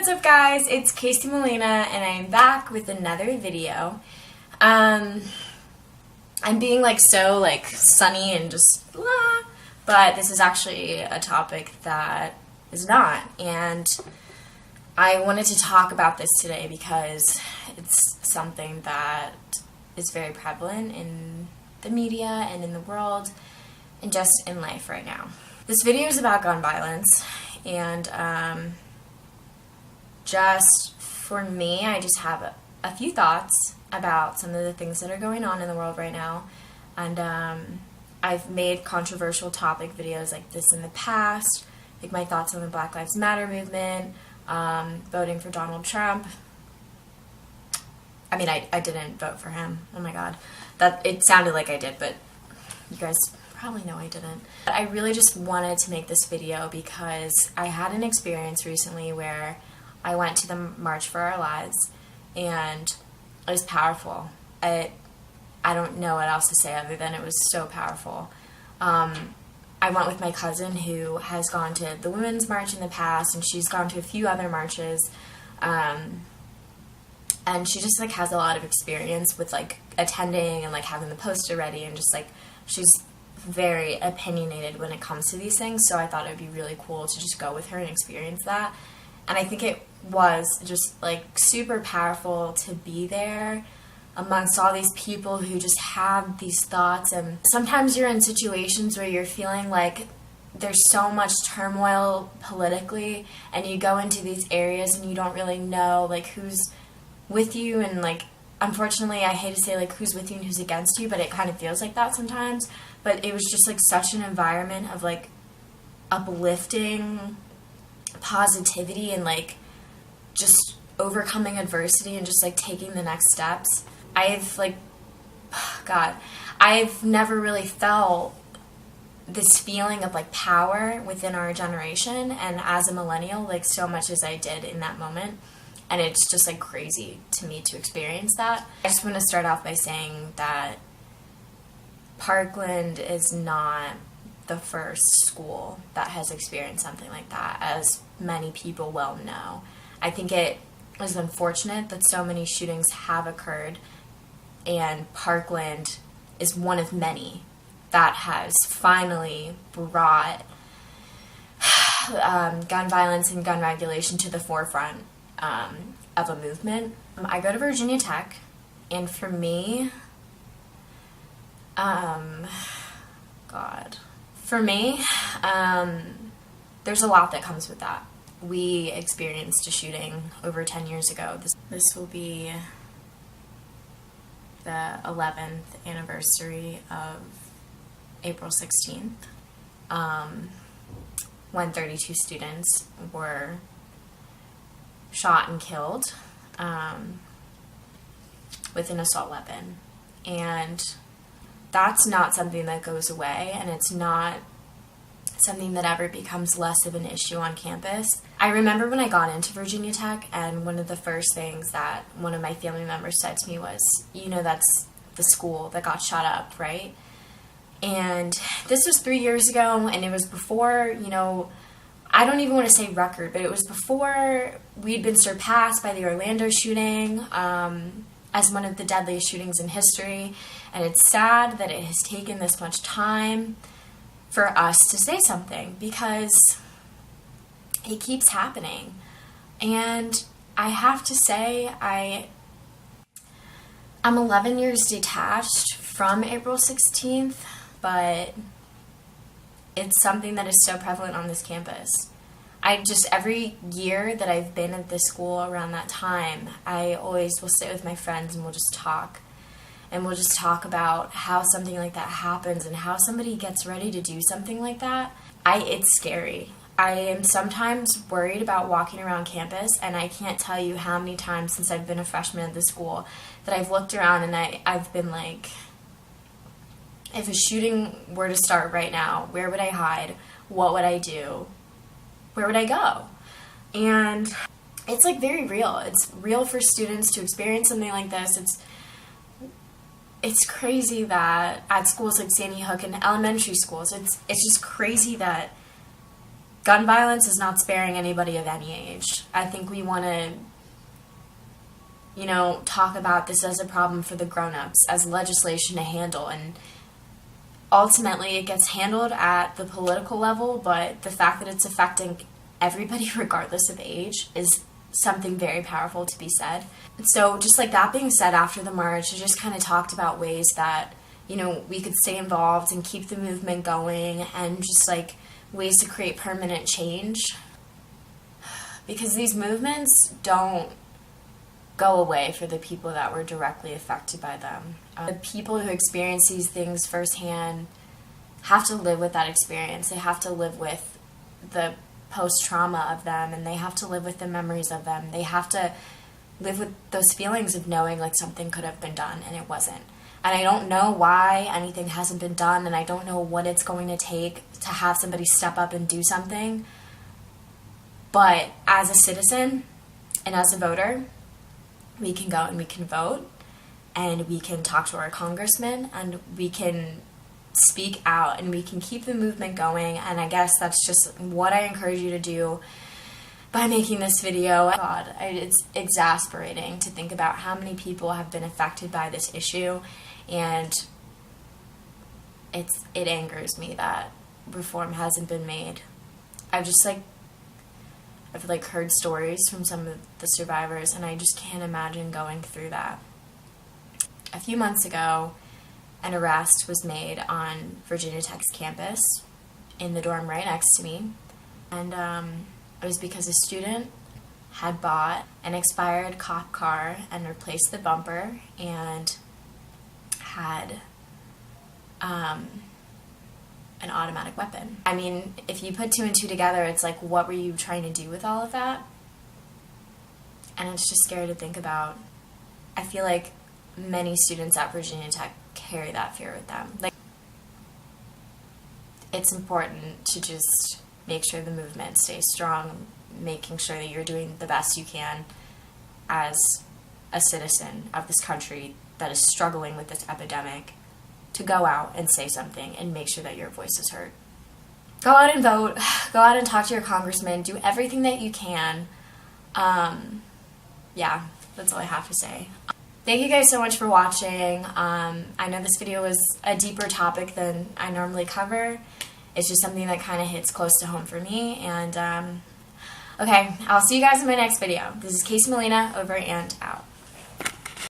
what's up guys? It's Casey Molina and I'm back with another video. I'm being so sunny and just blah, but this is actually a topic that is not, and I wanted to talk about this today because it's something that is very prevalent in the media and in the world and just in life right now. This video is about gun violence, and just for me, I just have a few thoughts about some of the things that are going on in the world right now. And I've made controversial topic videos like this in the past, like my thoughts on the Black Lives Matter movement, voting for Donald Trump. I mean, I didn't vote for him. Oh my god. It sounded like I did, but you guys probably know I didn't. But I really just wanted to make this video because I had an experience recently where I went to the March for Our Lives, and it was powerful. I don't know what else to say other than it was so powerful. I went with my cousin who has gone to the Women's March in the past, and she's gone to a few other marches, and she just has a lot of experience with attending and having the poster ready, and just she's very opinionated when it comes to these things, so I thought it would be really cool to just go with her and experience that. And I think it was just super powerful to be there amongst all these people who just have these thoughts. And sometimes you're in situations where you're feeling like there's so much turmoil politically, and you go into these areas and you don't really know who's with you, and unfortunately I hate to say who's with you and who's against you, but it kind of feels like that sometimes. But it was just such an environment of uplifting positivity and just overcoming adversity and just taking the next steps. I've I've never really felt this feeling of power within our generation, and as a millennial so much as I did in that moment. And it's just crazy to me to experience that. I just want to start off by saying that Parkland is not the first school that has experienced something like that, as many people well know. I think it is unfortunate that so many shootings have occurred, and Parkland is one of many that has finally brought gun violence and gun regulation to the forefront of a movement. I go to Virginia Tech, and for me, there's a lot that comes with that. We experienced a shooting over 10 years ago. This will be the 11th anniversary of April 16th, when 32 students were shot and killed with an assault weapon. And that's not something that goes away, and it's not something that ever becomes less of an issue on campus. I remember when I got into Virginia Tech, and one of the first things that one of my family members said to me was, that's the school that got shot up, right? And this was 3 years ago, and it was before, I don't even want to say record, but it was before we'd been surpassed by the Orlando shooting as one of the deadliest shootings in history. And it's sad that it has taken this much time for us to say something, because it keeps happening. And I have to say, I'm 11 years detached from April 16th, but it's something that is so prevalent on this campus. Every year that I've been at this school around that time, I always will sit with my friends and we'll just talk. And we'll just talk about how something like that happens and how somebody gets ready to do something like that. It's scary. I am sometimes worried about walking around campus, and I can't tell you how many times since I've been a freshman at the school that I've looked around and I've been if a shooting were to start right now, where would I hide? What would I do? Where would I go? And it's very real. It's real for students to experience something like this. It's crazy that at schools like Sandy Hook and elementary schools, it's just crazy that gun violence is not sparing anybody of any age. I think we want to, talk about this as a problem for the grown-ups, as legislation to handle, and ultimately it gets handled at the political level, but the fact that it's affecting everybody regardless of age is something very powerful to be said. So just like that being said, after the march, I just kind of talked about ways that, we could stay involved and keep the movement going, and just like ways to create permanent change. Because these movements don't go away for the people that were directly affected by them. The people who experience these things firsthand have to live with that experience. They have to live with the post-trauma of them, and they have to live with the memories of them. They have to live with those feelings of knowing like something could have been done and it wasn't. And I don't know why anything hasn't been done, and I don't know what it's going to take to have somebody step up and do something. But as a citizen and as a voter, we can go and we can vote, and we can talk to our congressmen, and we can speak out, and we can keep the movement going. And I guess that's just what I encourage you to do by making this video. God, it's exasperating to think about how many people have been affected by this issue, and it angers me that reform hasn't been made. I've heard stories from some of the survivors, and I just can't imagine going through that. A few months ago, an arrest was made on Virginia Tech's campus in the dorm right next to me, and it was because a student had bought an expired cop car and replaced the bumper, and had an automatic weapon. I mean, if you put two and two together, it's like, what were you trying to do with all of that? And it's just scary to think about. I feel like many students at Virginia Tech carry that fear with them. Like, it's important to just make sure the movement stays strong, making sure that you're doing the best you can as a citizen of this country that is struggling with this epidemic, to go out and say something and make sure that your voice is heard. Go out and vote. Go out and talk to your congressman. Do everything that you can. Yeah, that's all I have to say. Thank you guys so much for watching. I know this video was a deeper topic than I normally cover. It's just something that kind of hits close to home for me. And okay, I'll see you guys in my next video. This is Casey Molina, over and out.